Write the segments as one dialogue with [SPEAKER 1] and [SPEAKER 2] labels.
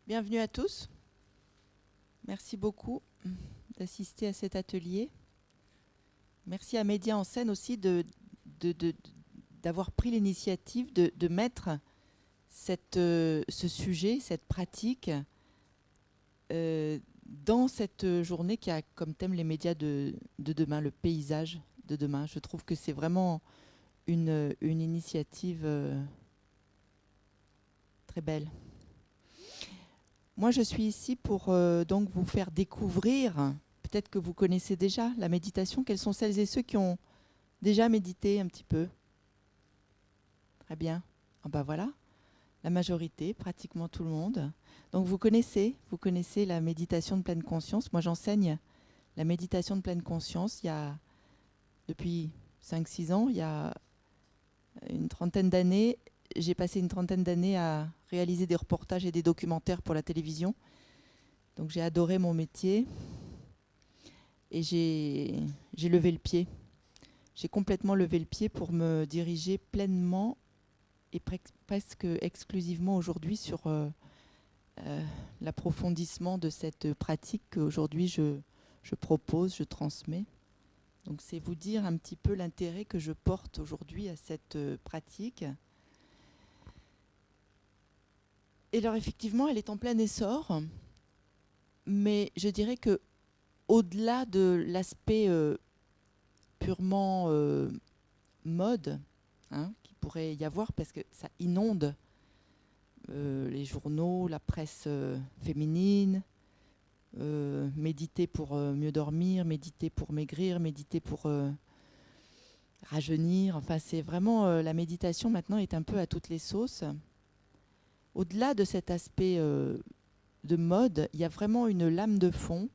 [SPEAKER 1] Bienvenue à tous. Merci beaucoup d'assister à cet atelier. Merci à Média en scène aussi d'avoir pris l'initiative de mettre ce sujet, cette pratique, dans cette journée qui a comme thème les médias de demain, le paysage de demain. Je trouve que c'est vraiment une initiative très belle. Moi, je suis ici pour donc vous faire découvrir, peut-être que vous connaissez déjà la méditation. Quels sont celles et ceux qui ont déjà médité un petit peu? Très bien. Ah bah voilà, la majorité, pratiquement tout le monde. Donc vous connaissez la méditation de pleine conscience. Moi, j'enseigne la méditation de pleine conscience depuis 5-6 ans. Il y a une trentaine d'années, j'ai passé une trentaine d'années à réaliser des reportages et des documentaires pour la télévision. Donc j'ai adoré mon métier et j'ai levé le pied. J'ai complètement levé le pied pour me diriger pleinement et presque exclusivement aujourd'hui sur l'approfondissement de cette pratique qu'aujourd'hui je propose, je transmets. Donc c'est vous dire un petit peu l'intérêt que je porte aujourd'hui à cette pratique. Et alors effectivement, elle est en plein essor, mais je dirais que au-delà de l'aspect purement mode, qu'il pourrait y avoir, parce que ça inonde les journaux, la presse féminine, méditer pour mieux dormir, méditer pour maigrir, méditer pour rajeunir. Enfin, c'est vraiment la méditation maintenant est un peu à toutes les sauces. Au-delà de cet aspect de mode, il y a vraiment une lame de fond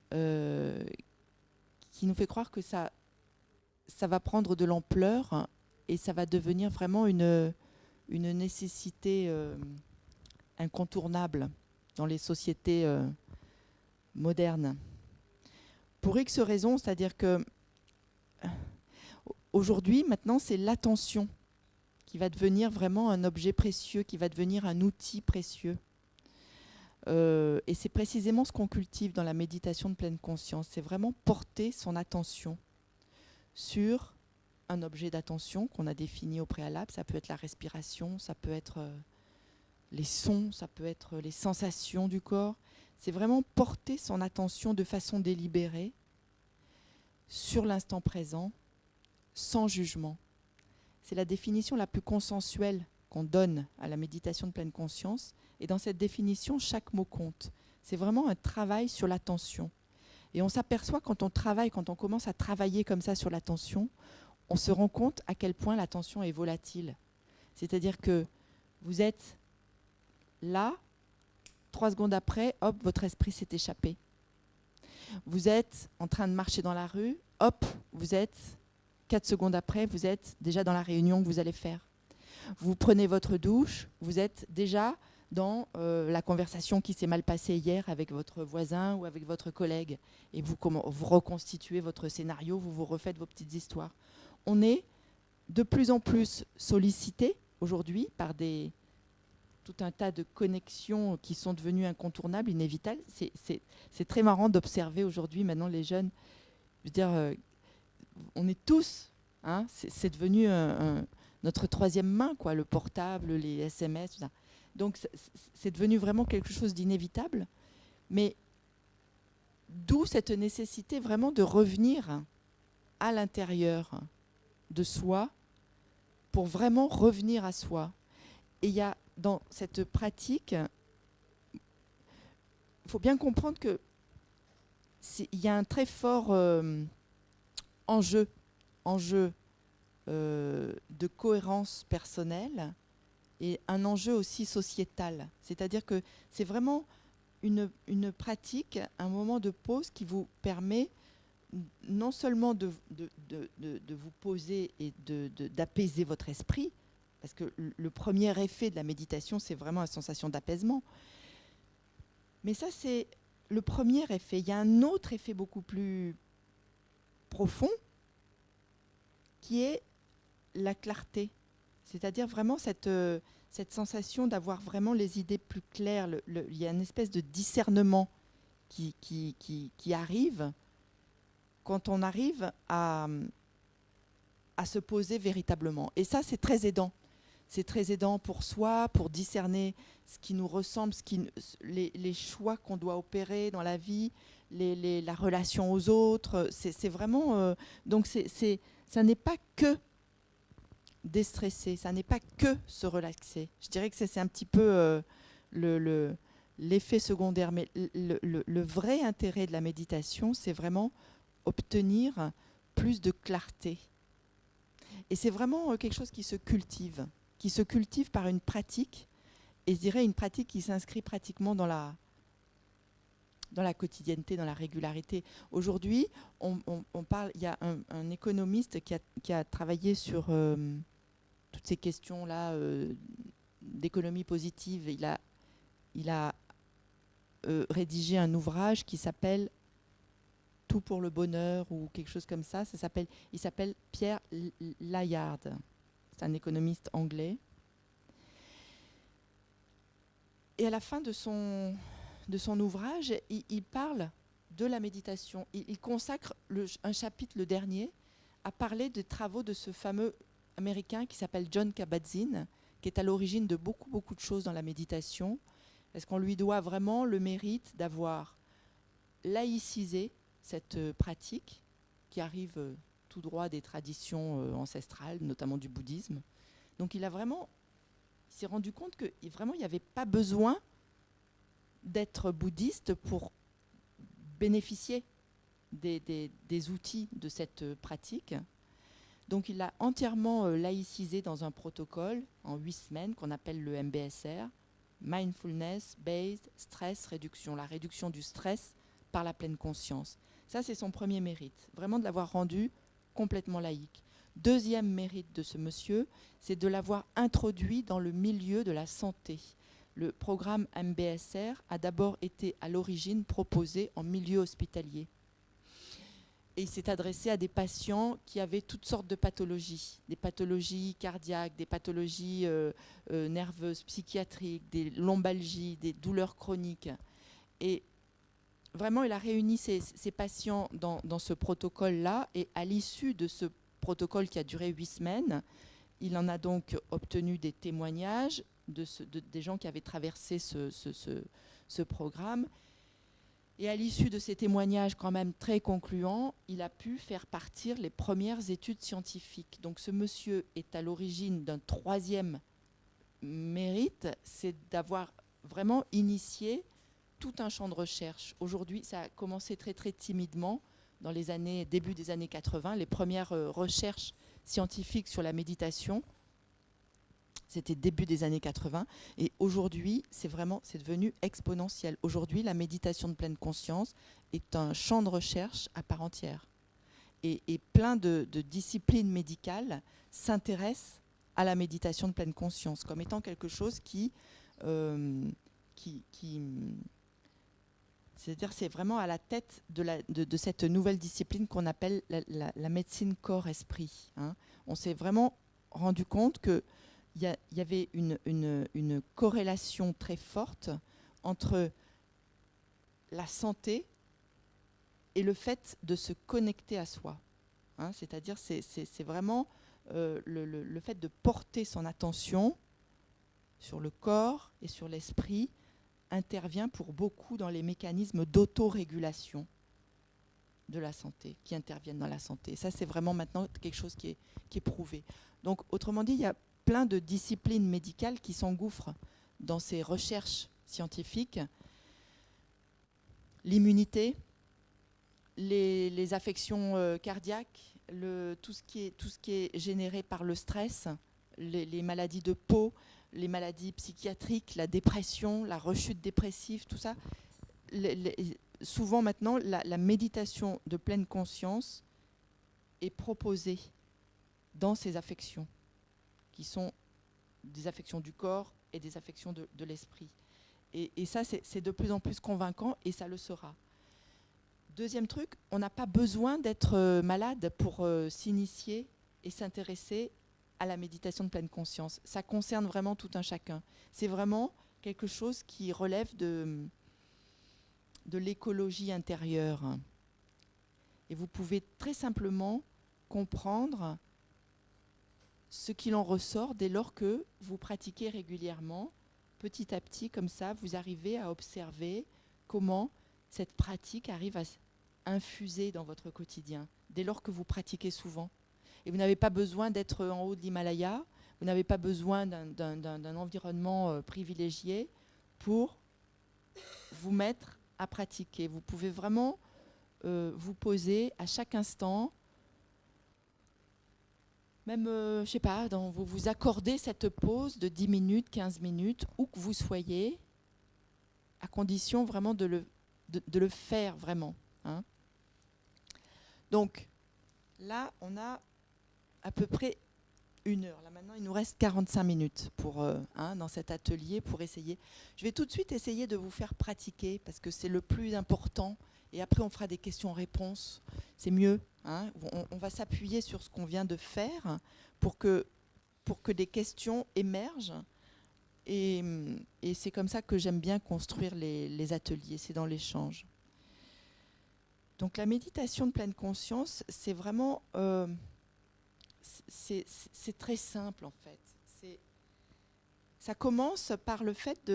[SPEAKER 1] qui nous fait croire que ça va prendre de l'ampleur et ça va devenir vraiment une nécessité incontournable dans les sociétés modernes. Pour X raisons, c'est-à-dire que aujourd'hui, maintenant, c'est l'attention qui va devenir vraiment un objet précieux, qui va devenir un outil précieux. Et c'est précisément ce qu'on cultive dans la méditation de pleine conscience. C'est vraiment porter son attention sur un objet d'attention qu'on a défini au préalable. Ça peut être la respiration, ça peut être les sons, ça peut être les sensations du corps. C'est vraiment porter son attention de façon délibérée sur l'instant présent, sans jugement. C'est la définition la plus consensuelle qu'on donne à la méditation de pleine conscience. Et dans cette définition, chaque mot compte. C'est vraiment un travail sur l'attention. Et on s'aperçoit quand on commence à travailler comme ça sur l'attention, on se rend compte à quel point l'attention est volatile. C'est-à-dire que vous êtes là, 3 secondes après, hop, votre esprit s'est échappé. Vous êtes en train de marcher dans la rue, hop, vous êtes 4 secondes après, vous êtes déjà dans la réunion que vous allez faire. Vous prenez votre douche, vous êtes déjà dans la conversation qui s'est mal passée hier avec votre voisin ou avec votre collègue. Et vous reconstituez votre scénario, vous vous refaites vos petites histoires. On est de plus en plus sollicité aujourd'hui par tout un tas de connexions qui sont devenues incontournables, inévitables. C'est très marrant d'observer aujourd'hui, maintenant les jeunes, je veux dire, on est tous, c'est devenu notre troisième main, quoi, le portable, les SMS, tout ça. Donc c'est devenu vraiment quelque chose d'inévitable, mais d'où cette nécessité vraiment de revenir à l'intérieur de soi pour vraiment revenir à soi. Et il y a dans cette pratique, il faut bien comprendre que il y a un très fort enjeu de cohérence personnelle et un enjeu aussi sociétal. C'est-à-dire que c'est vraiment une pratique, un moment de pause qui vous permet non seulement de vous poser et d'apaiser votre esprit, parce que le premier effet de la méditation, c'est vraiment la sensation d'apaisement. Mais ça, c'est le premier effet. Il y a un autre effet beaucoup plus profond, qui est la clarté. C'est-à-dire vraiment cette cette sensation d'avoir vraiment les idées plus claires. Il y a une espèce de discernement qui arrive quand on arrive à se poser véritablement. Et ça, c'est très aidant. C'est très aidant pour soi, pour discerner ce qui nous ressemble, les choix qu'on doit opérer dans la vie, la relation aux autres. C'est vraiment... donc, ça n'est pas que déstresser, ça n'est pas que se relaxer. Je dirais que c'est un petit peu l'effet secondaire. Mais le vrai intérêt de la méditation, c'est vraiment obtenir plus de clarté. Et c'est vraiment quelque chose qui se cultive par une pratique, et je dirais une pratique qui s'inscrit pratiquement dans la quotidienneté, dans la régularité. Aujourd'hui, on parle, il y a un économiste qui a travaillé sur toutes ces questions-là d'économie positive. Il a rédigé un ouvrage qui s'appelle Tout pour le bonheur ou quelque chose comme ça. Il s'appelle Pierre Layard. C'est un économiste anglais. Et à la fin de son ouvrage, il parle de la méditation. Il consacre un chapitre, le dernier, à parler des travaux de ce fameux Américain qui s'appelle Jon Kabat-Zinn, qui est à l'origine de beaucoup, beaucoup de choses dans la méditation, parce qu'on lui doit vraiment le mérite d'avoir laïcisé cette pratique qui arrive tout droit des traditions ancestrales, notamment du bouddhisme. Donc il s'est rendu compte que vraiment il n'y avait pas besoin d'être bouddhiste pour bénéficier des outils de cette pratique. Donc il l'a entièrement laïcisé dans un protocole en 8 semaines qu'on appelle le MBSR, Mindfulness Based Stress Reduction, la réduction du stress par la pleine conscience. Ça, c'est son premier mérite, vraiment de l'avoir rendu complètement laïque. Deuxième mérite de ce monsieur, c'est de l'avoir introduit dans le milieu de la santé. Le programme MBSR a d'abord été à l'origine proposé en milieu hospitalier. Et il s'est adressé à des patients qui avaient toutes sortes de pathologies, des pathologies cardiaques, des pathologies nerveuses, psychiatriques, des lombalgies, des douleurs chroniques. Et vraiment, il a réuni ces patients dans ce protocole-là, et à l'issue de ce protocole qui a duré 8 semaines, il en a donc obtenu des témoignages des gens qui avaient traversé ce programme. Et à l'issue de ces témoignages quand même très concluants, il a pu faire partir les premières études scientifiques. Donc ce monsieur est à l'origine d'un troisième mérite, c'est d'avoir vraiment initié tout un champ de recherche. Aujourd'hui, ça a commencé très très timidement dans les début des années 80, les premières recherches scientifiques sur la méditation. C'était début des années 80. Et aujourd'hui, c'est devenu exponentiel. Aujourd'hui, la méditation de pleine conscience est un champ de recherche à part entière. Et plein de disciplines médicales s'intéressent à la méditation de pleine conscience comme étant quelque chose c'est-à-dire, c'est vraiment à la tête de cette nouvelle discipline qu'on appelle la médecine corps-esprit. Hein. On s'est vraiment rendu compte que il y avait une corrélation très forte entre la santé et le fait de se connecter à soi. Hein, c'est-à-dire, c'est vraiment le fait de porter son attention sur le corps et sur l'esprit intervient pour beaucoup dans les mécanismes d'autorégulation de la santé, qui interviennent dans la santé. Et ça, c'est vraiment maintenant quelque chose qui est prouvé. Donc, autrement dit, il y a plein de disciplines médicales qui s'engouffrent dans ces recherches scientifiques. L'immunité, les affections cardiaques, tout ce qui est généré par le stress, les maladies de peau, les maladies psychiatriques, la dépression, la rechute dépressive, tout ça. Souvent maintenant, la méditation de pleine conscience est proposée dans ces affections, qui sont des affections du corps et des affections de l'esprit. Et ça, c'est de plus en plus convaincant, et ça le sera. Deuxième truc, on n'a pas besoin d'être malade pour s'initier et s'intéresser à la méditation de pleine conscience. Ça concerne vraiment tout un chacun. C'est vraiment quelque chose qui relève de l'écologie intérieure. Et vous pouvez très simplement comprendre ce qu'il en ressort dès lors que vous pratiquez régulièrement. Petit à petit, comme ça, vous arrivez à observer comment cette pratique arrive à infuser dans votre quotidien, dès lors que vous pratiquez souvent. Et vous n'avez pas besoin d'être en haut de l'Himalaya, vous n'avez pas besoin d'un environnement privilégié pour vous mettre à pratiquer. Vous pouvez vraiment vous poser à chaque instant, même, je sais pas, vous vous accordez cette pause de 10 minutes, 15 minutes, où que vous soyez, à condition vraiment de le faire vraiment. Hein. Donc, là, on a à peu près 1 heure. Là, maintenant, il nous reste 45 minutes dans cet atelier pour essayer. Je vais tout de suite essayer de vous faire pratiquer, parce que c'est le plus important. Et après, on fera des questions-réponses. C'est mieux. Hein. On va s'appuyer sur ce qu'on vient de faire pour que des questions émergent. Et c'est comme ça que j'aime bien construire les ateliers. C'est dans l'échange. Donc, la méditation de pleine conscience, c'est vraiment... c'est très simple, en fait. Ça commence par le fait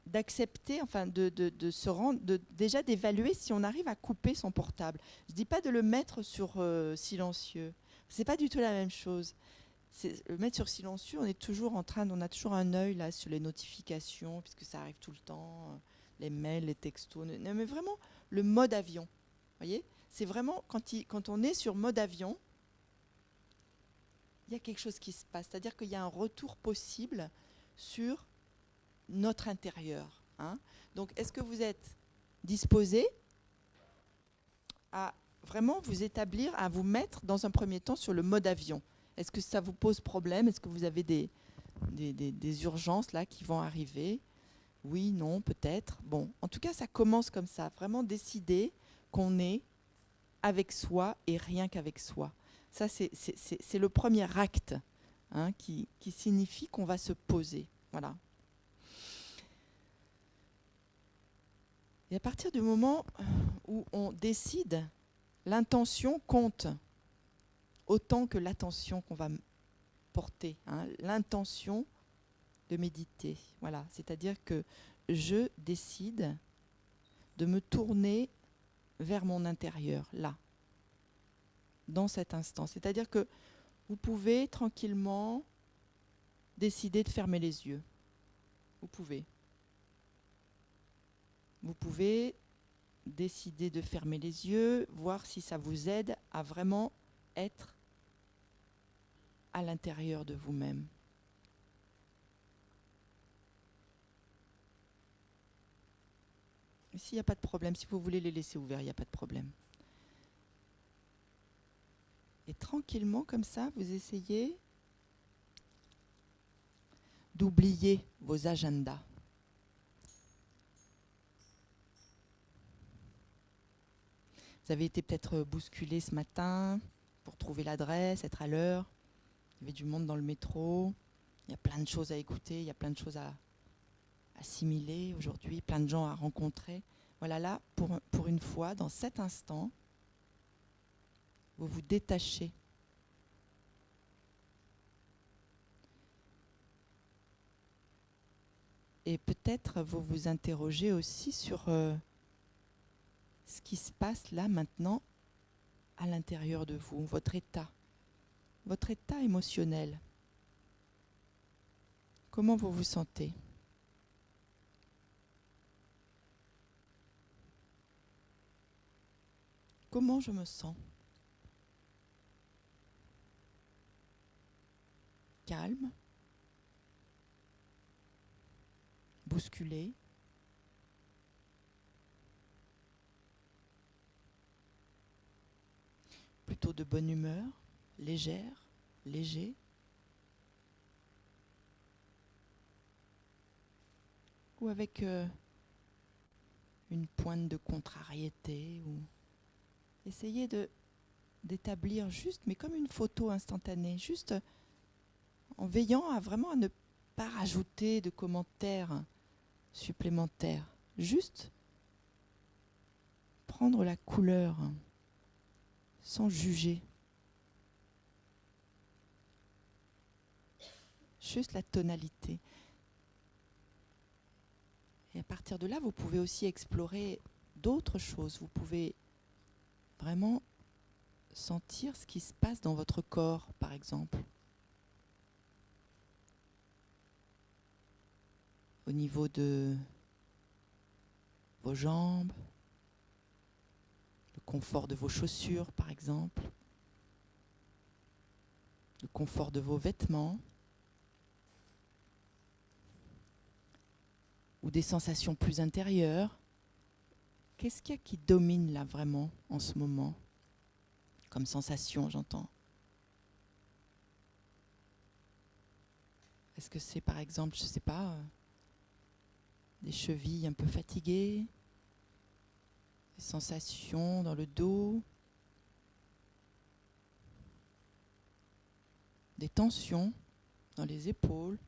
[SPEAKER 1] d'accepter, enfin de se rendre, déjà d'évaluer si on arrive à couper son portable. Je ne dis pas de le mettre sur silencieux. C'est pas du tout la même chose. Le mettre sur silencieux, on est toujours on a toujours un œil là sur les notifications, puisque ça arrive tout le temps, les mails, les textos. Non, mais vraiment le mode avion. Voyez, c'est vraiment quand on est sur mode avion, il y a quelque chose qui se passe. C'est-à-dire qu'il y a un retour possible sur notre intérieur. Hein. Donc, est-ce que vous êtes disposé à vraiment vous établir, à vous mettre dans un premier temps sur le mode avion? Est-ce que ça vous pose problème? Est-ce que vous avez des urgences là qui vont arriver? Oui, non, peut-être. Bon, en tout cas, ça commence comme ça. Vraiment décider qu'on est avec soi et rien qu'avec soi. Ça, c'est le premier acte qui signifie qu'on va se poser. Voilà. Et à partir du moment où on décide, l'intention compte autant que l'attention qu'on va porter. Hein. L'intention de méditer. Voilà. C'est-à-dire que je décide de me tourner vers mon intérieur, là, dans cet instant. C'est-à-dire que vous pouvez tranquillement décider de fermer les yeux. Vous pouvez. Vous pouvez décider de fermer les yeux, voir si ça vous aide à vraiment être à l'intérieur de vous-même. S'il n'y a pas de problème, si vous voulez les laisser ouverts, il n'y a pas de problème. Et tranquillement, comme ça, vous essayez d'oublier vos agendas. Vous avez été peut-être bousculé ce matin pour trouver l'adresse, être à l'heure. Il y avait du monde dans le métro. Il y a plein de choses à écouter, il y a plein de choses à assimiler aujourd'hui, plein de gens à rencontrer. Voilà, là, pour une fois, dans cet instant, vous vous détachez. Et peut-être vous vous interrogez aussi sur ce qui se passe là maintenant à l'intérieur de vous, votre état émotionnel. Comment vous vous sentez ? Comment je me sens ? Calme ? Bousculé ? Plutôt de bonne humeur, légère, léger. Ou avec une pointe de contrariété. Ou essayez de d'établir juste, mais comme une photo instantanée, juste en veillant à vraiment à ne pas rajouter de commentaires supplémentaires. Juste prendre la couleur sans juger. Juste la tonalité. Et à partir de là, vous pouvez aussi explorer d'autres choses. Vous pouvez vraiment sentir ce qui se passe dans votre corps, par exemple. Au niveau de vos jambes, le confort de vos chaussures, par exemple, le confort de vos vêtements, ou des sensations plus intérieures. Qu'est-ce qu'il y a qui domine là vraiment en ce moment? Comme sensation, j'entends. Est-ce que c'est par exemple, je ne sais pas, des chevilles un peu fatiguées, des sensations dans le dos, des tensions dans les épaules,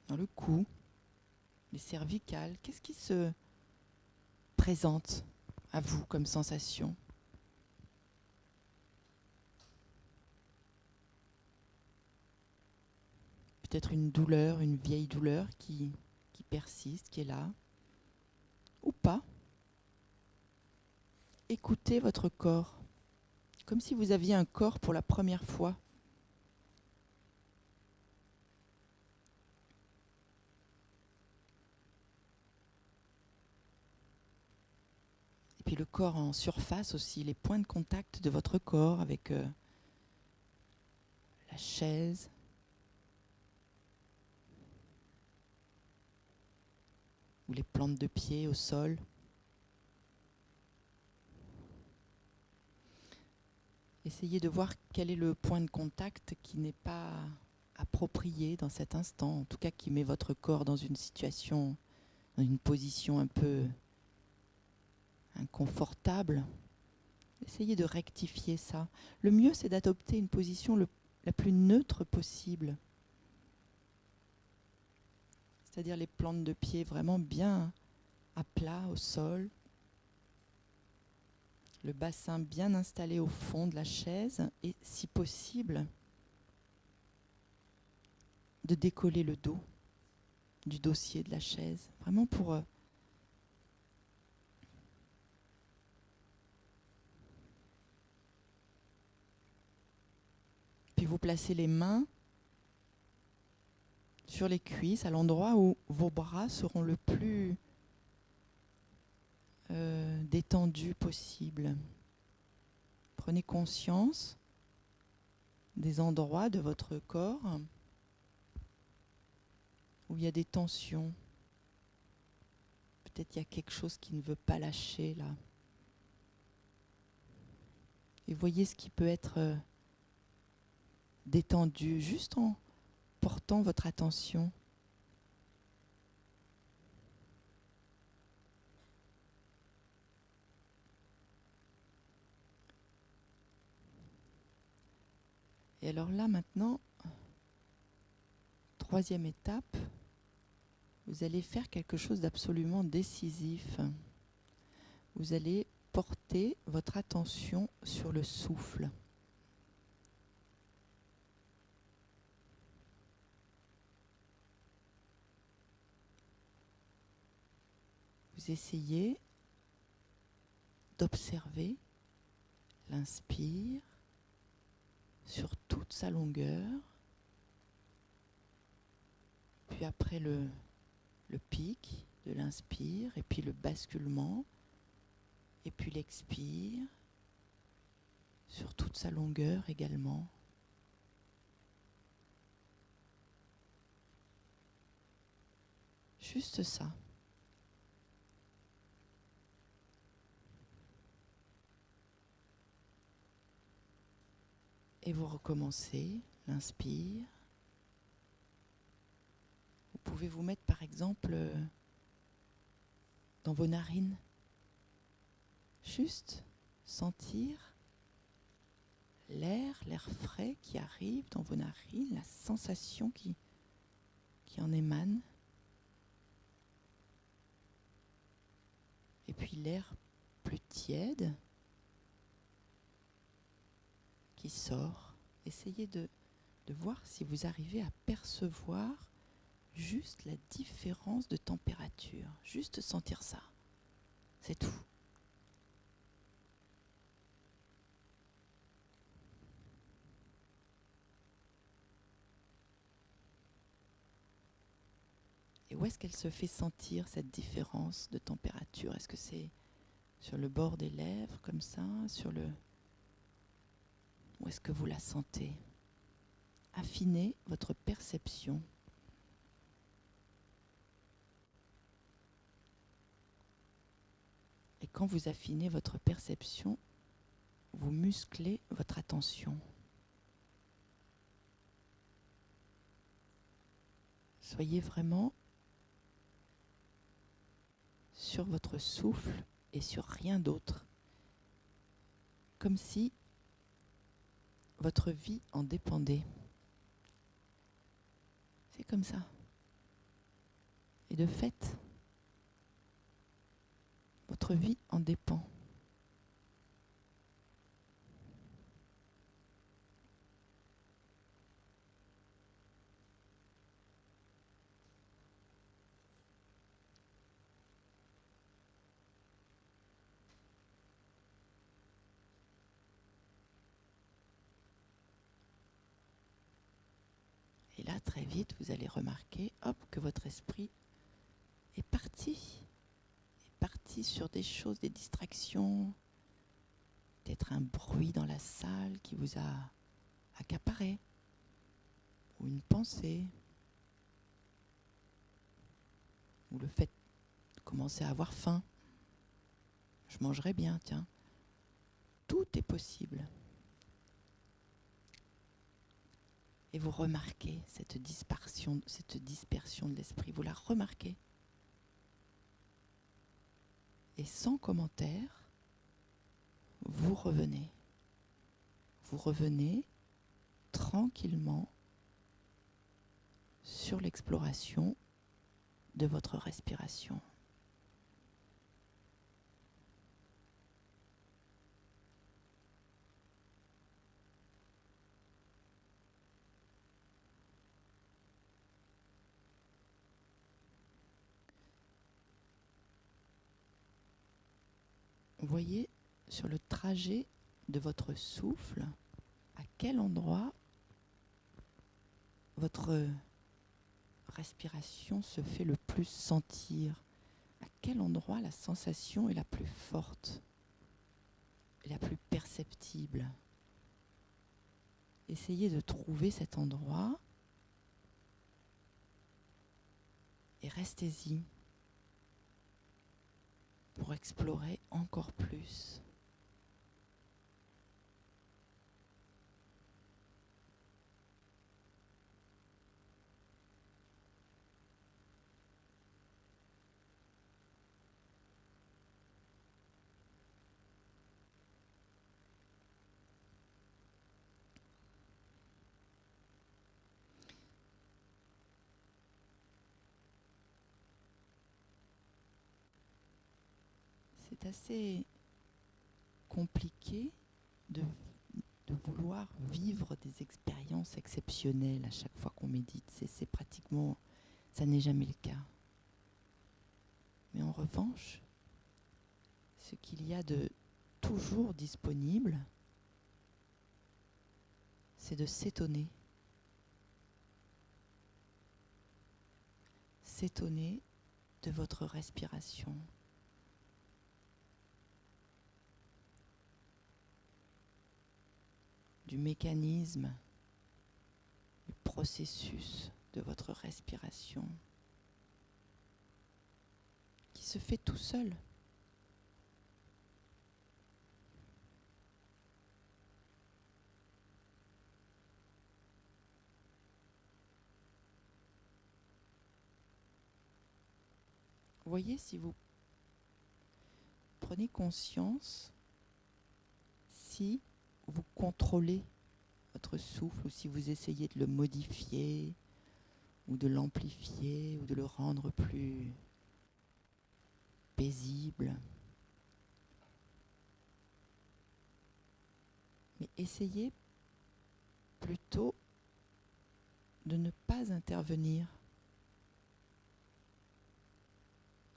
[SPEAKER 1] dans le cou, les cervicales? Qu'est-ce qui se présente à vous comme sensation? Peut-être une douleur, une vieille douleur qui persiste, qui est là, ou pas. Écoutez votre corps, comme si vous aviez un corps pour la première fois. Et puis le corps en surface aussi, les points de contact de votre corps avec la chaise, ou les plantes de pied au sol. Essayez de voir quel est le point de contact qui n'est pas approprié dans cet instant, en tout cas qui met votre corps dans une situation, dans une position un peu inconfortable. Essayez de rectifier ça. Le mieux, c'est d'adopter une position la plus neutre possible. C'est-à-dire les plantes de pied vraiment bien à plat au sol, le bassin bien installé au fond de la chaise et, si possible, de décoller le dos du dossier de la chaise, vraiment pour puis vous placez les mains sur les cuisses, à l'endroit où vos bras seront le plus détendus possible. Prenez conscience des endroits de votre corps où il y a des tensions. Peut-être il y a quelque chose qui ne veut pas lâcher là. Et voyez ce qui peut être détendu juste en portant votre attention. Et alors là maintenant, troisième étape, vous allez faire quelque chose d'absolument décisif. Vous allez porter votre attention sur le souffle. Vous essayez d'observer l'inspire sur toute sa longueur, puis après le pic de l'inspire, et puis le basculement, et puis l'expire sur toute sa longueur également. Juste ça. Et vous recommencez, l'inspire. Vous pouvez vous mettre par exemple dans vos narines. Juste sentir l'air frais qui arrive dans vos narines, la sensation qui en émane. Et puis l'air plus tiède qui sort. Essayez de voir si vous arrivez à percevoir juste la différence de température. Juste sentir ça. C'est tout. Et où est-ce qu'elle se fait sentir, cette différence de température? Est-ce que c'est sur le bord des lèvres, comme ça, où est-ce que vous la sentez? Affinez votre perception. Et quand vous affinez votre perception, vous musclez votre attention. Soyez vraiment sur votre souffle et sur rien d'autre. Comme si votre vie en dépendait. C'est comme ça. Et de fait, votre vie en dépend. Et là, très vite, vous allez remarquer, hop, que votre esprit est parti sur des choses, des distractions, peut-être un bruit dans la salle qui vous a accaparé, ou une pensée, ou le fait de commencer à avoir faim. Je mangerai bien, tiens. Tout est possible. Et vous remarquez cette dispersion de l'esprit, vous la remarquez. Et sans commentaire, vous revenez. Vous revenez tranquillement sur l'exploration de votre respiration. Voyez sur le trajet de votre souffle à quel endroit votre respiration se fait le plus sentir, à quel endroit la sensation est la plus forte et la plus perceptible. Essayez de trouver cet endroit et restez-y pour explorer encore plus. C'est assez compliqué de vouloir vivre des expériences exceptionnelles à chaque fois qu'on médite. C'est pratiquement, ça n'est jamais le cas. Mais en revanche, ce qu'il y a de toujours disponible, c'est de s'étonner. S'étonner de votre respiration. Du mécanisme, du processus de votre respiration qui se fait tout seul. Voyez si vous prenez conscience si vous contrôlez votre souffle ou si vous essayez de le modifier ou de l'amplifier ou de le rendre plus paisible. Mais essayez plutôt de ne pas intervenir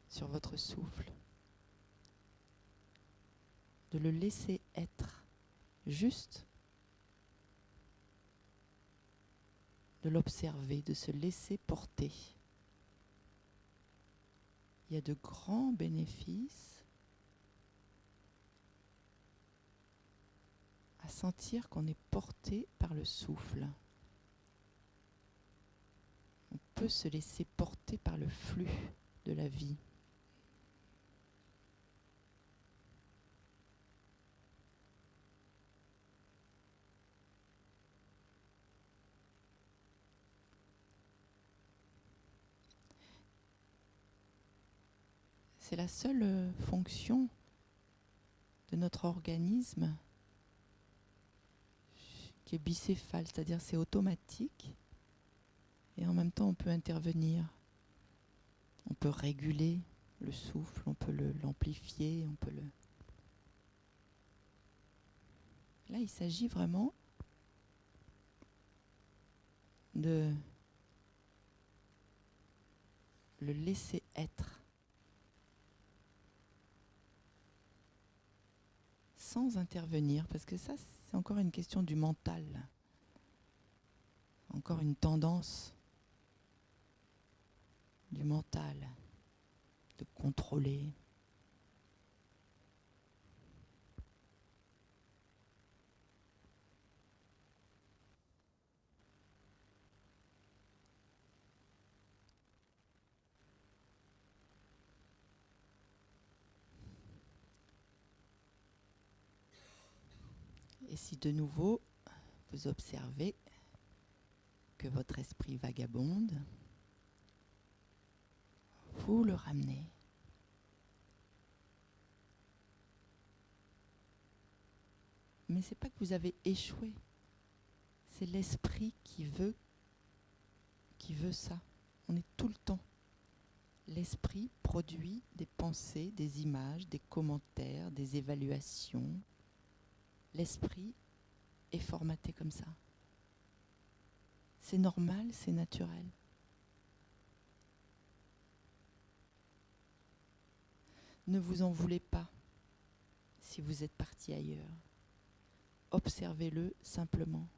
[SPEAKER 1] sur votre souffle, de le laisser être, juste de l'observer, de se laisser porter. Il y a de grands bénéfices à sentir qu'on est porté par le souffle. On peut se laisser porter par le flux de la vie. C'est la seule fonction de notre organisme qui est bicéphale, c'est-à-dire c'est automatique et en même temps on peut intervenir. On peut réguler le souffle, on peut l'amplifier, on peut le... Là, il s'agit vraiment de le laisser être sans intervenir, parce que ça, c'est encore une question du mental, encore une tendance du mental de contrôler. Et si de nouveau, vous observez que votre esprit vagabonde, vous le ramenez. Mais c'est pas que vous avez échoué, c'est l'esprit qui veut ça. On est tout le temps. L'esprit produit des pensées, des images, des commentaires, des évaluations. L'esprit est formaté comme ça. C'est normal, c'est naturel. Ne vous en voulez pas si vous êtes parti ailleurs. Observez-le simplement.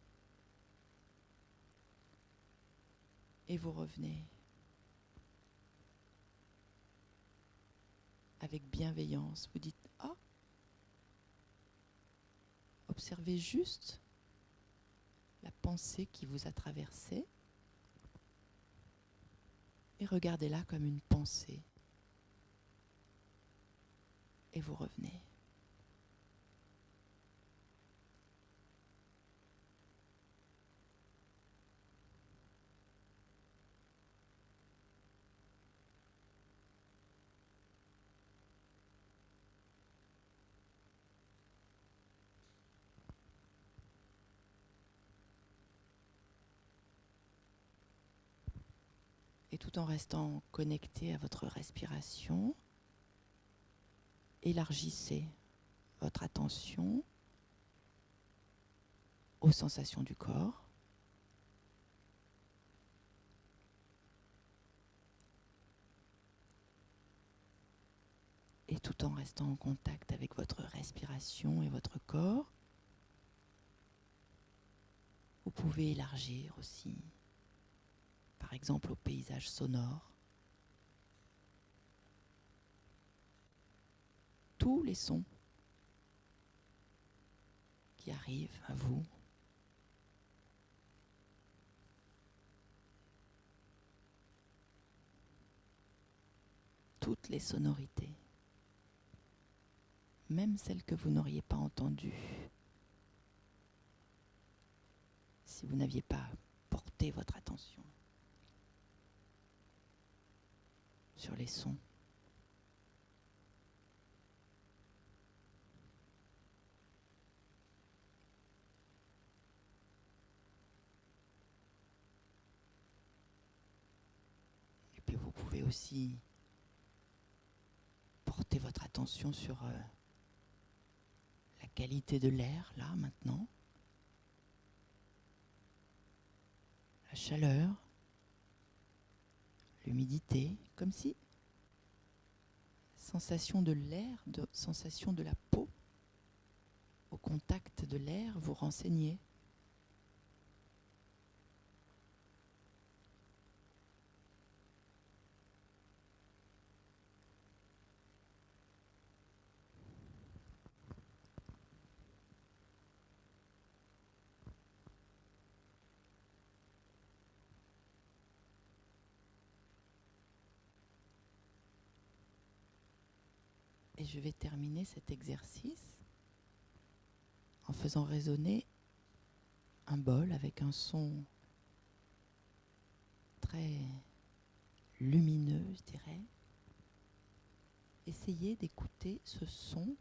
[SPEAKER 1] Et vous revenez avec bienveillance. Vous dites « Ah !» Observez juste la pensée qui vous a traversé et regardez-la comme une pensée. Et vous revenez. Et tout en restant connecté à votre respiration, élargissez votre attention aux sensations du corps. Et tout en restant en contact avec votre respiration et votre corps, vous pouvez élargir aussi, par exemple au paysage sonore. Tous les sons qui arrivent à vous. Toutes les sonorités, même celles que vous n'auriez pas entendues, si vous n'aviez pas porté votre attention sur les sons. aussi porter votre attention sur la qualité de l'air, là, maintenant. La chaleur, l'humidité, comme si sensation de l'air, sensation de la peau, au contact de l'air, vous renseignez. Et je vais terminer cet exercice en faisant résonner un bol avec un son très lumineux, je dirais. Essayez d'écouter ce son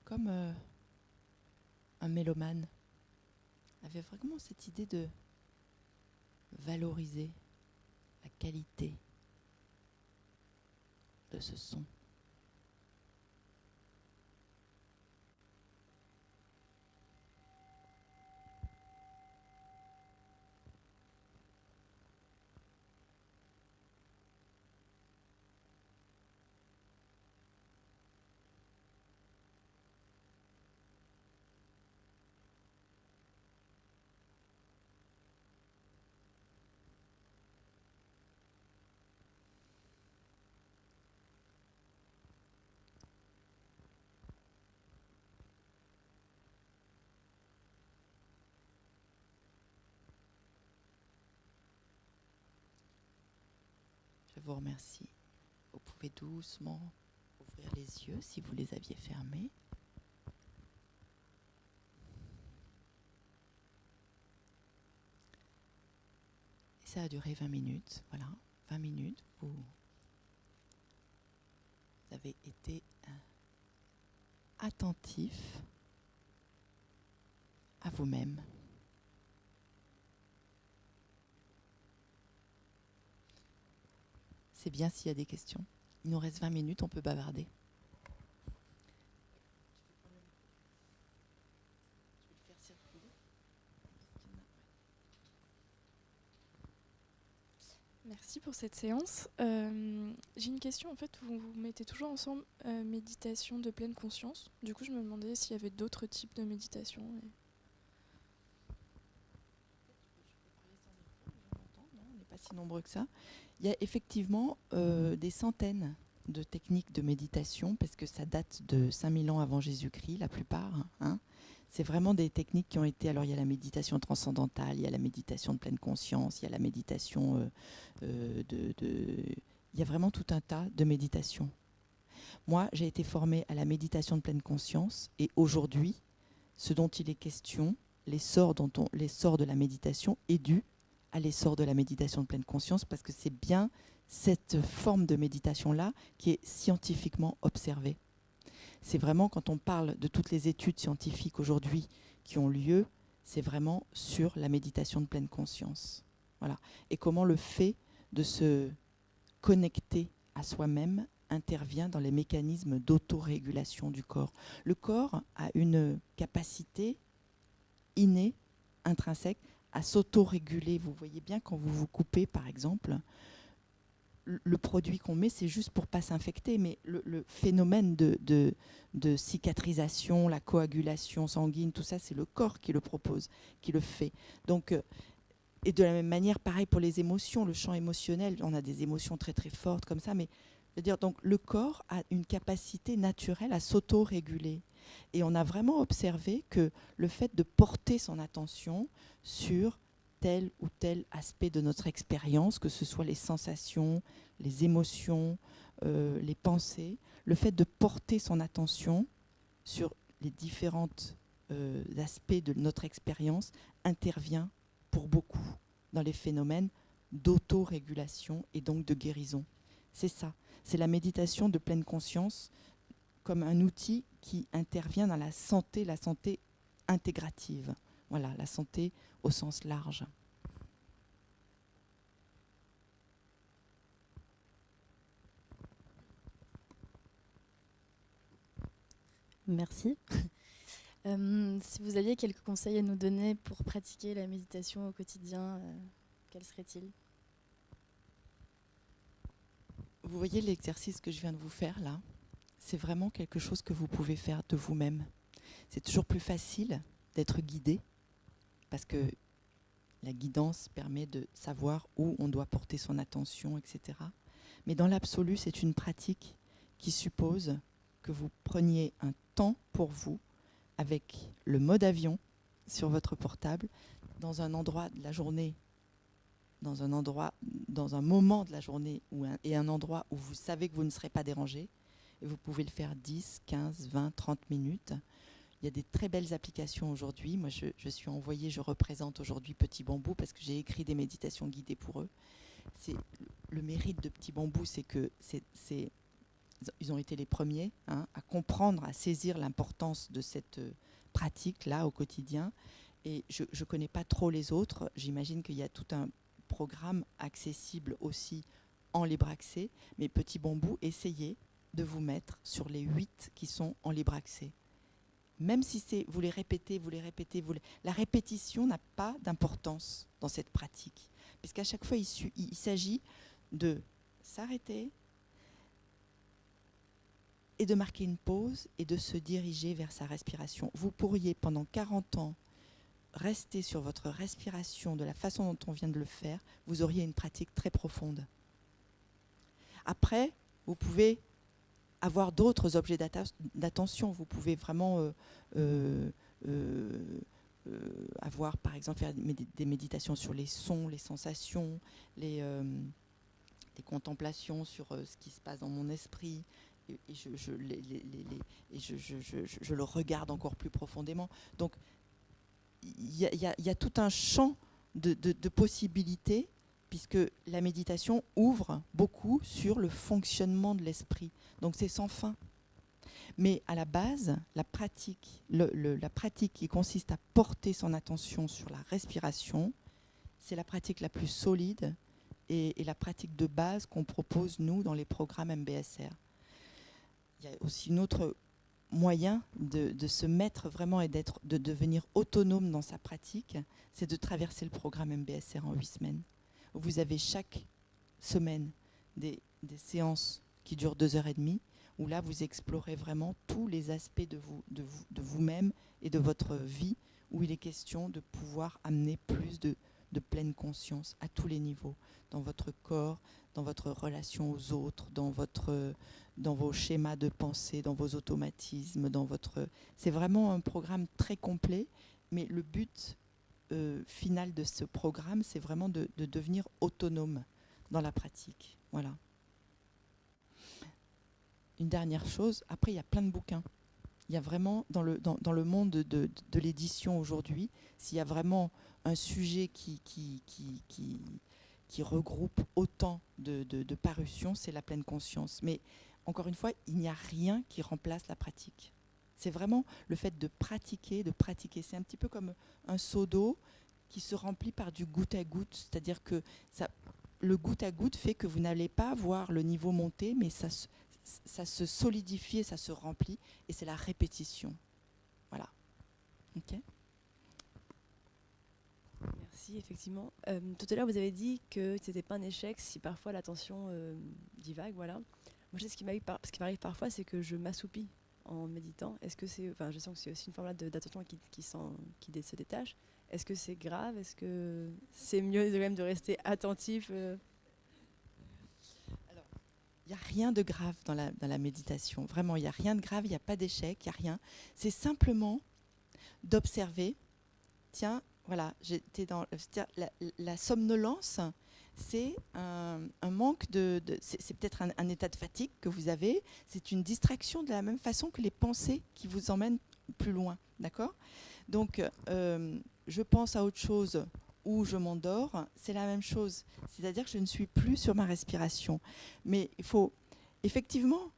[SPEAKER 1] comme un mélomane avait vraiment cette idée de valoriser la qualité de ce son. Je vous remercie. Vous pouvez doucement ouvrir les yeux si vous les aviez fermés. Et ça a duré 20 minutes. Voilà, 20 minutes. Vous avez été attentif à vous-même. C'est bien s'il y a des questions. Il nous reste 20 minutes, on peut bavarder.
[SPEAKER 2] Merci pour cette séance. J'ai une question, en fait, vous mettez toujours ensemble méditation de pleine conscience. Du coup, je me demandais s'il y avait d'autres types de méditation.
[SPEAKER 1] On n'est pas si nombreux que ça. Il y a effectivement des centaines de techniques de méditation, parce que ça date de 5000 ans avant Jésus-Christ, la plupart. Hein. C'est vraiment des techniques qui ont été... Alors, il y a la méditation transcendantale, il y a la méditation de pleine conscience, il y a la méditation il y a vraiment tout un tas de méditations. Moi, j'ai été formée à la méditation de pleine conscience, et aujourd'hui, ce dont il est question, l'essor de la méditation est dû à l'essor de la méditation de pleine conscience, parce que c'est bien cette forme de méditation-là qui est scientifiquement observée. C'est vraiment, quand on parle de toutes les études scientifiques aujourd'hui qui ont lieu, c'est vraiment sur la méditation de pleine conscience. Voilà. Et comment le fait de se connecter à soi-même intervient dans les mécanismes d'autorégulation du corps. Le corps a une capacité innée, intrinsèque, à s'autoréguler. Vous voyez bien quand vous vous coupez, par exemple, le produit qu'on met, c'est juste pour ne pas s'infecter, mais le phénomène de cicatrisation, la coagulation sanguine, tout ça, c'est le corps qui le propose, qui le fait. Donc, et de la même manière, pareil pour les émotions, le champ émotionnel, on a des émotions très très fortes comme ça, mais c'est-à-dire, donc, le corps a une capacité naturelle à s'auto-réguler. Et on a vraiment observé que le fait de porter son attention sur tel ou tel aspect de notre expérience, que ce soit les sensations, les émotions, les pensées, le fait de porter son attention sur les différents aspects de notre expérience intervient pour beaucoup dans les phénomènes d'autorégulation et donc de guérison. C'est ça, c'est la méditation de pleine conscience comme un outil qui intervient dans la santé intégrative. Voilà, la santé au sens large.
[SPEAKER 3] Merci. Si vous aviez quelques conseils à nous donner pour pratiquer la méditation au quotidien, quels seraient-ils?
[SPEAKER 1] Vous voyez l'exercice que je viens de vous faire là? C'est vraiment quelque chose que vous pouvez faire de vous-même. C'est toujours plus facile d'être guidé parce que la guidance permet de savoir où on doit porter son attention, etc. Mais dans l'absolu, c'est une pratique qui suppose que vous preniez un temps pour vous avec le mode avion sur votre portable, dans un endroit de la journée, dans un moment de la journée et un endroit où vous savez que vous ne serez pas dérangé. Et vous pouvez le faire 10, 15, 20, 30 minutes. Il y a des très belles applications aujourd'hui. Moi, je représente aujourd'hui Petit Bambou parce que j'ai écrit des méditations guidées pour eux. Le mérite de Petit Bambou, c'est que ils ont été les premiers à comprendre, à saisir l'importance de cette pratique-là au quotidien. Et je ne connais pas trop les autres. J'imagine qu'il y a tout un programme accessible aussi en libre accès. Mais Petit Bambou, essayez de vous mettre sur les 8 qui sont en libre accès. Même si vous les répétez, la répétition n'a pas d'importance dans cette pratique. Puisqu'à chaque fois, il s'agit de s'arrêter et de marquer une pause et de se diriger vers sa respiration. Vous pourriez, pendant 40 ans, rester sur votre respiration de la façon dont on vient de le faire. Vous auriez une pratique très profonde. Après, vous pouvez avoir d'autres objets d'attention. Vous pouvez vraiment avoir, par exemple, faire des méditations sur les sons, les sensations, des contemplations sur ce qui se passe dans mon esprit. Et je le regarde encore plus profondément. Donc, il y a tout un champ de possibilités, puisque la méditation ouvre beaucoup sur le fonctionnement de l'esprit. Donc c'est sans fin. Mais à la base, la pratique qui consiste à porter son attention sur la respiration, c'est la pratique la plus solide et la pratique de base qu'on propose, nous, dans les programmes MBSR. Il y a aussi un autre moyen de se mettre vraiment et de devenir autonome dans sa pratique, c'est de traverser le programme MBSR en 8 semaines. Vous avez chaque semaine des séances qui durent 2h30, où là vous explorez vraiment tous les aspects de vous-même et de votre vie, où il est question de pouvoir amener plus de pleine conscience à tous les niveaux, dans votre corps, dans votre relation aux autres, dans vos schémas de pensée, dans vos automatismes, c'est vraiment un programme très complet, mais le but final de ce programme, c'est vraiment de devenir autonome dans la pratique. Voilà. Une dernière chose, après il y a plein de bouquins. Il y a vraiment, dans le monde de l'édition aujourd'hui, s'il y a vraiment un sujet qui regroupe autant de parutions, c'est la pleine conscience. Mais encore une fois, il n'y a rien qui remplace la pratique. C'est vraiment le fait de pratiquer. C'est un petit peu comme un seau d'eau qui se remplit par du goutte à goutte. C'est-à-dire que le goutte à goutte fait que vous n'allez pas voir le niveau monter, mais ça se solidifie et ça se remplit. Et c'est la répétition. Voilà. OK ?
[SPEAKER 4] Merci, effectivement. Tout à l'heure, vous avez dit que ce n'était pas un échec si parfois l'attention divague. Voilà. Moi, ce qui m'arrive parfois, c'est que je m'assoupis en méditant. Est-ce que c'est, je sens que c'est aussi une forme d'attention qui se détache. Est-ce que c'est grave? Est-ce que c'est mieux même de rester attentif
[SPEAKER 1] Alors, il n'y a rien de grave dans la méditation. Vraiment, il n'y a rien de grave, il n'y a pas d'échec, il n'y a rien. C'est simplement d'observer. Tiens, voilà, j'étais dans la somnolence. C'est un manque c'est peut-être un état de fatigue que vous avez. C'est une distraction de la même façon que les pensées qui vous emmènent plus loin, d'accord ? Donc, je pense à autre chose ou je m'endors, c'est la même chose. C'est-à-dire que je ne suis plus sur ma respiration. Mais il faut effectivement,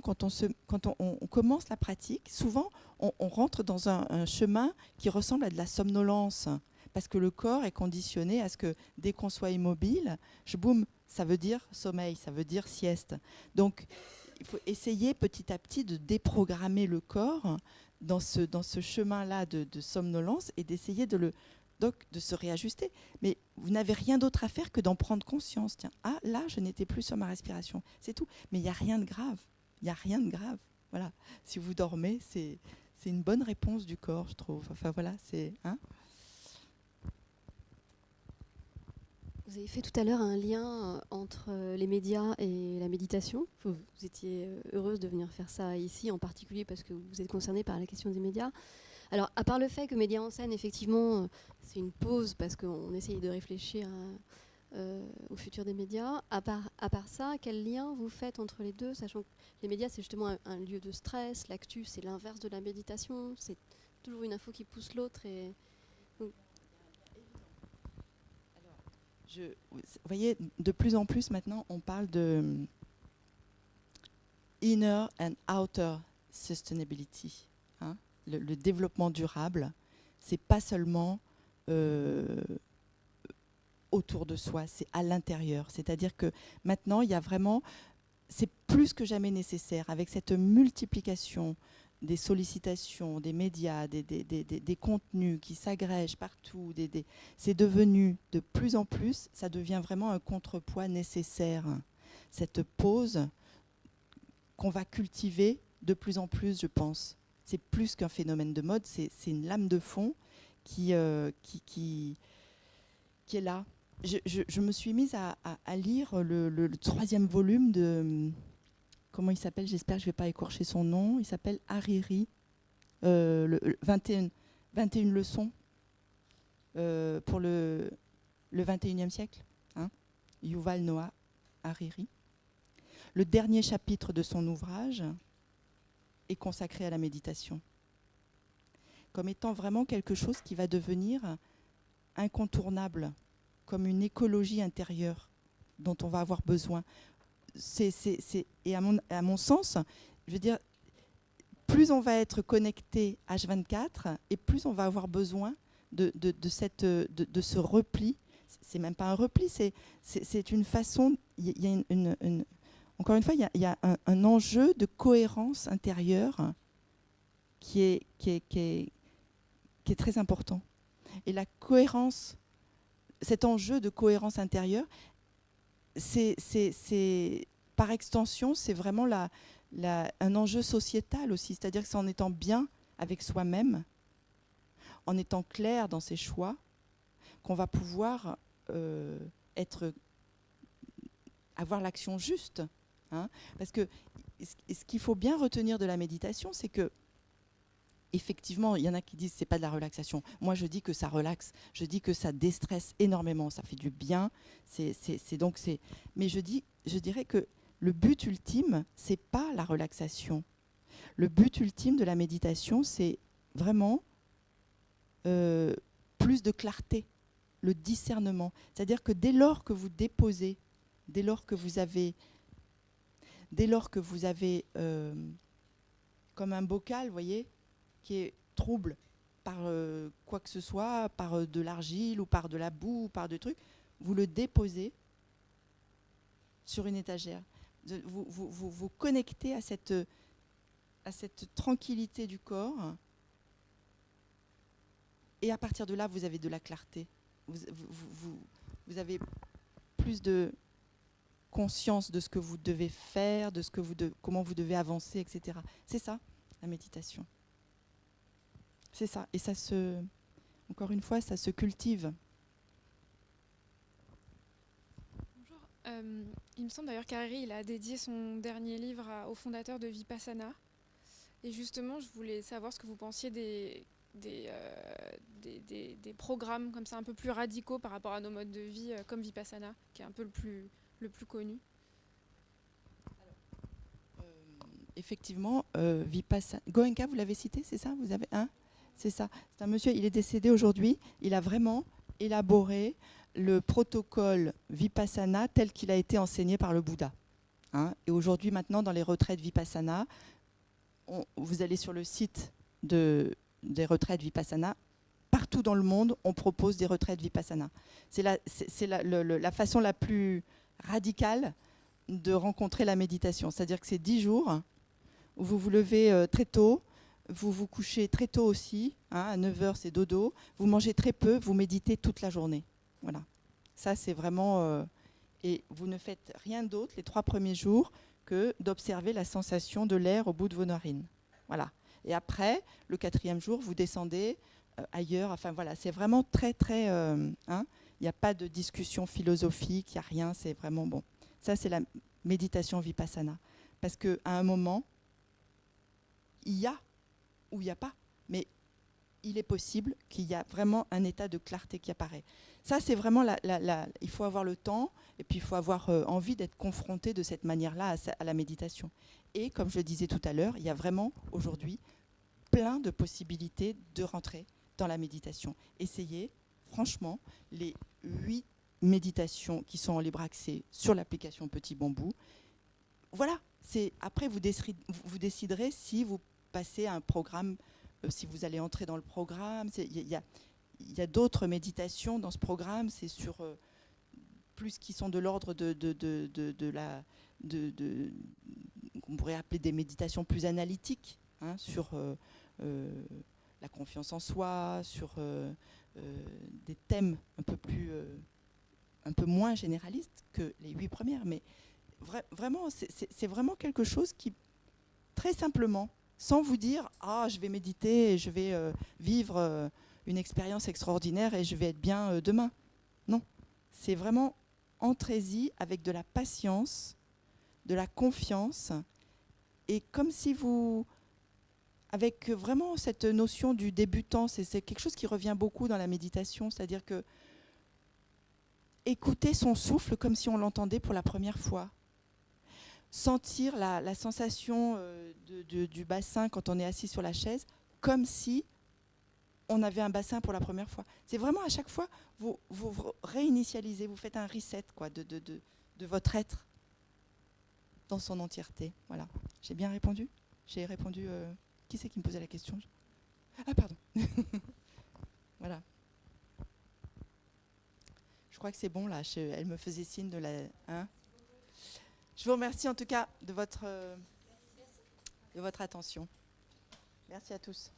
[SPEAKER 1] quand on commence la pratique, souvent on rentre dans un chemin qui ressemble à de la somnolence. Parce que le corps est conditionné à ce que dès qu'on soit immobile, boum, ça veut dire sommeil, ça veut dire sieste. Donc, il faut essayer petit à petit de déprogrammer le corps dans ce chemin-là de somnolence et d'essayer de se réajuster. Mais vous n'avez rien d'autre à faire que d'en prendre conscience. Tiens, là, je n'étais plus sur ma respiration. C'est tout. Mais il n'y a rien de grave. Il n'y a rien de grave. Voilà. Si vous dormez, c'est une bonne réponse du corps, je trouve. Enfin, voilà, c'est... Hein.
[SPEAKER 5] Vous avez fait tout à l'heure un lien entre les médias et la méditation. Vous étiez heureuse de venir faire ça ici, en particulier parce que vous êtes concernée par la question des médias. Alors, à part le fait que Médias en scène, effectivement, c'est une pause parce qu'on essaye de réfléchir au futur des médias, à part ça, quel lien vous faites entre les deux, sachant que les médias, c'est justement un lieu de stress, l'actu, c'est l'inverse de la méditation, c'est toujours une info qui pousse l'autre. Et donc,
[SPEAKER 1] vous voyez, de plus en plus maintenant, on parle de inner and outer sustainability. Hein. Le développement durable, c'est pas seulement autour de soi, c'est à l'intérieur. C'est-à-dire que maintenant, il y a vraiment, c'est plus que jamais nécessaire, avec cette multiplication des sollicitations, des médias, des contenus qui s'agrègent partout, c'est devenu de plus en plus, ça devient vraiment un contrepoids nécessaire. Cette pause qu'on va cultiver de plus en plus, je pense. C'est plus qu'un phénomène de mode, c'est une lame de fond qui est là. Je me suis mise à lire le 3e volume de... Comment il s'appelle? J'espère que je ne vais pas écorcher son nom. Il s'appelle Hariri, 21 leçons pour le 21e siècle. Hein, Yuval Noah Hariri. Le dernier chapitre de son ouvrage est consacré à la méditation, comme étant vraiment quelque chose qui va devenir incontournable, comme une écologie intérieure dont on va avoir besoin. Et à mon sens, je veux dire, plus on va être connecté H24 et plus on va avoir besoin de ce repli. C'est même pas un repli, c'est une façon. Il y a encore une fois, il y a un enjeu de cohérence intérieure qui est très important. Et la cohérence, cet enjeu de cohérence intérieure, par extension, c'est vraiment un enjeu sociétal aussi. C'est-à-dire que c'est en étant bien avec soi-même, en étant clair dans ses choix, qu'on va pouvoir avoir l'action juste. Hein. Parce que ce qu'il faut bien retenir de la méditation, c'est que effectivement, il y en a qui disent que ce n'est pas de la relaxation. Moi, je dis que ça relaxe. Je dis que ça déstresse énormément. Ça fait du bien. Mais je dirais que le but ultime, ce n'est pas la relaxation. Le but ultime de la méditation, c'est vraiment plus de clarté, le discernement. C'est-à-dire que dès lors que vous déposez, dès lors que vous avez comme un bocal, vous voyez, qui est trouble par quoi que ce soit, par de l'argile ou par de la boue ou par des trucs, vous le déposez sur une étagère. Vous connectez à cette tranquillité du corps et à partir de là, vous avez de la clarté. Vous avez plus de conscience de ce que vous devez faire, de comment vous devez avancer, etc. C'est ça, la méditation. C'est ça. Et encore une fois, ça se cultive.
[SPEAKER 2] Bonjour. Il me semble d'ailleurs qu'Hariri, il a dédié son dernier livre au fondateur de Vipassana. Et justement, je voulais savoir ce que vous pensiez des programmes comme ça un peu plus radicaux par rapport à nos modes de vie, comme Vipassana, qui est un peu le plus connu.
[SPEAKER 1] Effectivement, Vipassana. Goenka, vous l'avez cité, c'est ça? Vous avez un? C'est ça. C'est un monsieur, il est décédé aujourd'hui. Il a vraiment élaboré le protocole Vipassana tel qu'il a été enseigné par le Bouddha. Hein. Et aujourd'hui, maintenant, dans les retraites Vipassana, vous allez sur le site des retraites Vipassana. Partout dans le monde, on propose des retraites Vipassana. C'est la façon la plus radicale de rencontrer la méditation. C'est-à-dire que c'est 10 jours où vous vous levez très tôt, vous vous couchez très tôt aussi, hein, à 9h c'est dodo, vous mangez très peu, vous méditez toute la journée. Voilà. Ça c'est vraiment... et vous ne faites rien d'autre les 3 premiers jours que d'observer la sensation de l'air au bout de vos narines. Voilà. Et après, le 4e jour, vous descendez ailleurs. Enfin voilà, c'est vraiment très très... il n'y a pas de discussion philosophique, il n'y a rien, c'est vraiment bon. Ça c'est la méditation vipassana. Parce qu'à un moment, il y a ou il n'y a pas, mais il est possible qu'il y a vraiment un état de clarté qui apparaît. Ça, c'est vraiment il faut avoir le temps et puis il faut avoir envie d'être confronté de cette manière-là à la méditation. Et comme je le disais tout à l'heure, il y a vraiment aujourd'hui plein de possibilités de rentrer dans la méditation. Essayez, franchement, les 8 méditations qui sont en libre accès sur l'application Petit Bambou. Voilà, après vous déciderez si vous passez à un programme, si vous allez entrer dans le programme. Il y a d'autres méditations dans ce programme, c'est sur plus qui sont de l'ordre qu'on pourrait appeler des méditations plus analytiques, hein, sur la confiance en soi, sur des thèmes un peu moins généralistes que les 8 premières, mais vraiment, c'est vraiment quelque chose qui, très simplement, sans vous dire « Ah, je vais méditer et je vais vivre une expérience extraordinaire et je vais être bien demain ». Non, c'est vraiment entrez-y avec de la patience, de la confiance, et comme si vous... Avec vraiment cette notion du débutant, c'est quelque chose qui revient beaucoup dans la méditation, c'est-à-dire que écouter son souffle comme si on l'entendait pour la première fois. Sentir la sensation du bassin quand on est assis sur la chaise, comme si on avait un bassin pour la première fois. C'est vraiment à chaque fois, vous réinitialisez, vous faites un reset quoi, de votre être dans son entièreté. Voilà. J'ai bien répondu ? J'ai répondu... Qui c'est qui me posait la question ? Ah, pardon. Voilà. Je crois que c'est bon, là. Elle me faisait signe de la... Hein. Je vous remercie en tout cas de votre attention. Merci à tous.